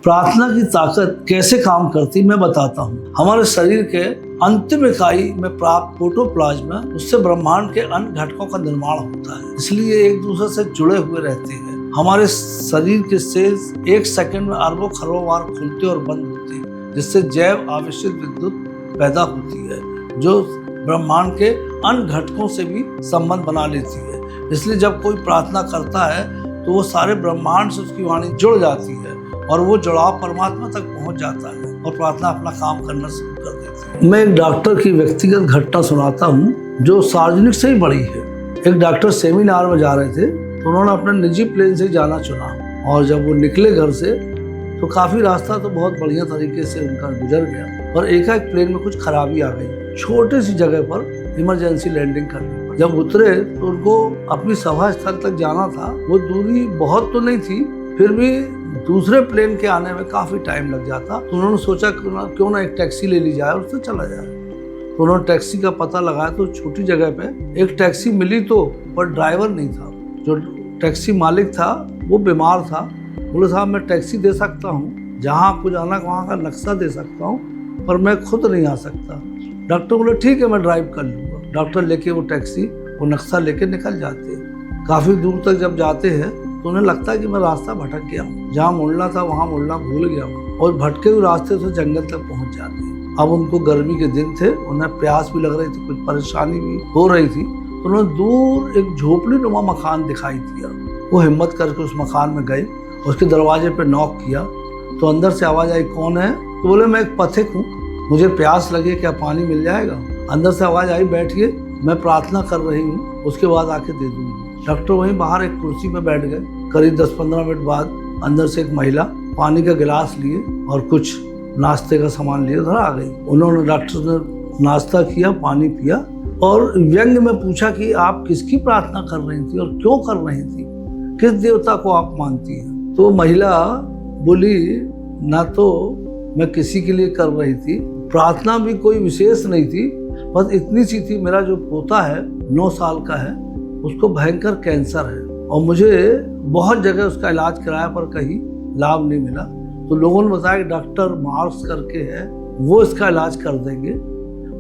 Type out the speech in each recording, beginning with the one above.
प्रार्थना की ताकत कैसे काम करती मैं बताता हूँ। हमारे शरीर के अंतिम इकाई में प्राप्त प्रोटोप्लाज्मा, उससे ब्रह्मांड के अन्य घटकों का निर्माण होता है, इसलिए एक दूसरे से जुड़े हुए रहते हैं। हमारे शरीर के सेल्स एक सेकंड में अरबों खरबों बार खुलते और बंद होते हैं, जिससे जैव आवेशित विद्युत पैदा होती है, जो ब्रह्मांड के अन्य घटकों से भी संबंध बना लेती है। इसलिए जब कोई प्रार्थना करता है तो वो सारे ब्रह्मांड से उसकी वाणी जुड़ जाती है और वो जुड़ाव परमात्मा तक पहुंच जाता है और प्रार्थना अपना काम करना शुरू कर देती है। मैं एक डॉक्टर की व्यक्तिगत घटना सुनाता हूँ जो सार्वजनिक से ही बड़ी है। एक डॉक्टर सेमिनार में जा रहे थे तो उन्होंने अपने निजी प्लेन से जाना चुना, और जब वो निकले घर से तो काफ़ी रास्ता तो बहुत बढ़िया तरीके से उनका गुजर गया, पर एकाएक प्लेन में कुछ खराबी आ गई। छोटी सी जगह पर इमरजेंसी लैंडिंग करनी पड़ी। जब उतरे तो उनको अपनी सभा स्थल तक जाना था। वो दूरी बहुत तो नहीं थी, फिर भी दूसरे प्लेन के आने में काफ़ी टाइम लग जाता। तो उन्होंने सोचा क्यों ना एक टैक्सी ले ली जाए और उससे चला जाए। तो उन्होंने टैक्सी का पता लगाया तो छोटी जगह पे एक टैक्सी मिली, तो पर ड्राइवर नहीं था। जो टैक्सी मालिक था वो बीमार था। बोले साहब मैं टैक्सी दे सकता हूँ, जहाँ आपको जाना वहाँ का नक्शा दे सकता हूँ, पर मैं खुद नहीं आ सकता। डॉक्टर बोले ठीक है मैं ड्राइव कर लूँगा। डॉक्टर लेके वो टैक्सी वो नक्शा लेके निकल जाते हैं। काफ़ी दूर तक जब जाते हैं तो उन्हें लगता है कि मैं रास्ता भटक गया हूँ, जहाँ मुड़ना था वहाँ मुड़ना भूल गया हूँ, और भटके हुए रास्ते से जंगल तक पहुँच जाते हैं। अब उनको गर्मी के दिन थे, उन्हें प्यास भी लग रही थी, कुछ परेशानी भी हो रही थी। तो उन्हें दूर एक झोपड़ी नुमा मकान दिखाई दिया। वो हिम्मत करके उस मकान में गए, उसके दरवाजे पे नॉक किया तो अंदर से आवाज़ आई कौन है? तो बोले मैं एक पथिक हूँ, मुझे प्यास लगी, क्या पानी मिल जाएगा? अंदर से आवाज़ आई बैठिए, मैं प्रार्थना कर रही हूँ, उसके बाद आके दे दूँगी। डॉक्टर वहीं बाहर एक कुर्सी पे बैठ गए। करीब 10-15 मिनट बाद अंदर से एक महिला पानी का गिलास लिए और कुछ नाश्ते का सामान लिए उधर आ गई। उन्होंने डॉक्टर ने नाश्ता किया, पानी पिया और व्यंग में पूछा कि आप किसकी प्रार्थना कर रही थी और क्यों कर रही थी, किस देवता को आप मानती हैं? तो महिला बोली ना तो मैं किसी के लिए कर रही थी, प्रार्थना भी कोई विशेष नहीं थी, बस इतनी सी थी, मेरा जो पोता है 9 साल का है, उसको भयंकर कैंसर है और मुझे बहुत जगह उसका इलाज कराया पर कहीं लाभ नहीं मिला। तो लोगों ने बताया कि डॉक्टर मार्क्स करके है, वो इसका इलाज कर देंगे,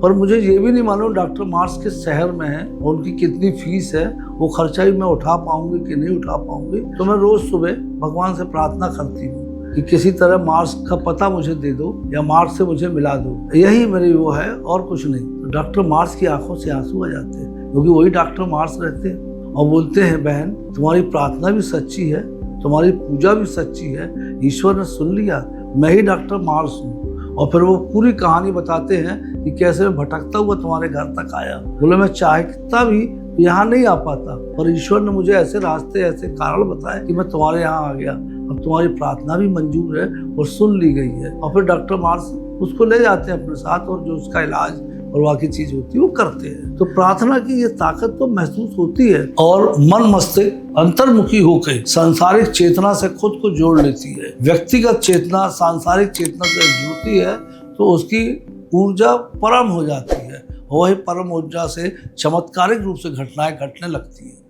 पर मुझे ये भी नहीं मालूम डॉक्टर मार्क्स किस शहर में है और उनकी कितनी फीस है, वो खर्चा भी मैं उठा पाऊंगी कि नहीं उठा पाऊंगी। तो मैं रोज सुबह भगवान से प्रार्थना करती हूँ कि किसी तरह मार्क्स का पता मुझे दे दो या मार्क्स से मुझे मिला दो, यही मेरी वो है और कुछ नहीं। तो डॉक्टर मार्क्स की आंखों से आंसू आ जाते हैं, क्योंकि वही डॉक्टर मार्क्स रहते हैं और बोलते हैं बहन तुम्हारी प्रार्थना भी सच्ची है, तुम्हारी पूजा भी सच्ची है, ईश्वर ने सुन लिया, मैं ही डॉक्टर मार्क्स हूँ। और फिर वो पूरी कहानी बताते हैं कि कैसे मैं भटकता हुआ तुम्हारे घर तक आया। बोले मैं चाहता भी यहाँ नहीं आ पाता, पर ईश्वर ने मुझे ऐसे रास्ते ऐसे कारण बताए कि मैं तुम्हारे यहाँ आ गया। अब तुम्हारी प्रार्थना भी मंजूर है और सुन ली गई है। और फिर डॉक्टर मार्क्स उसको ले जाते हैं अपने साथ और जो उसका इलाज और बाकी चीज होती है वो करते हैं। तो प्रार्थना की ये ताकत तो महसूस होती है और मन मस्तिष्क अंतर्मुखी होकर सांसारिक चेतना से खुद को जोड़ लेती है। व्यक्तिगत चेतना सांसारिक चेतना से जुड़ती है तो उसकी ऊर्जा परम हो जाती है, वही परम ऊर्जा से चमत्कारिक रूप से घटनाएं घटने लगती है।